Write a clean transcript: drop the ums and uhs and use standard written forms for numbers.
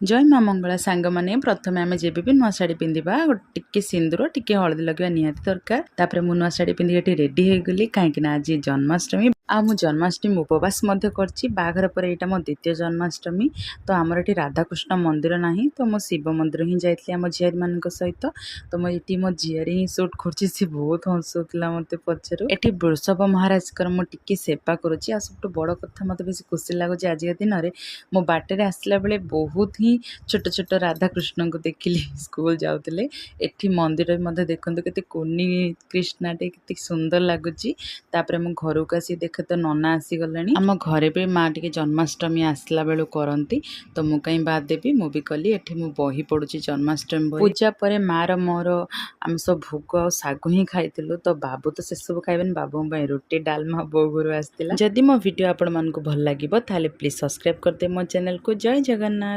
जय माँ मंगला सांग माने प्रथमे आम जब भी नुआ शाढ़ी पिंधा टिके सिंदूर टिके हलदी लगे निहाती दरकार। तापर मु नुआ शाढ़ी पिंधिक रेडी हो गली कहीं आज जन्माष्टमी आ मु जन्माष्टमी उपवास करछि। बाघर पर एटा मो द्वितीय जन्माष्टमी। तो आमर ये राधाकृष्ण मंदिर नाही तो मो शिव मंदिर ही जाइए आम झियारी मान सहित। तो ये मो झियारी ही सुट कर सी बहुत हसुला मत पचारू। ये वृषभ महाराज मु टिके सेवा करुच्ची। आ सब बड़ कथा मत बेस खुशी लगुच आज दिन में मो बाटर आसला बेले बहुत ही छोट छोट राधाकृष्ण को देखिली स्कूल जाऊले। एठी मंदिर मध्य देखते के कुनी कृष्णाटे के सुंदर लगुच। मु घर को आसी देखे तो नना आसीगला आम घरे भी माँ टे जन्माष्टमी आसला बेलू करती। तो मु कहीं बाद देवी मु भी कली एठी मु बही पड़ुची जन्माष्टमी पूजा पर मार मोर आम सब भोग आ सागु ही खाइलु। तो बाबू तो से सब खाइबेन बाबू रुटी डालमा बो घर आसला। जदि मो वीडियो आपण मानकु भल लागिबो ताले प्लीज सब्सक्राइब करदे मो चैनल को। जय जगन्नाथ।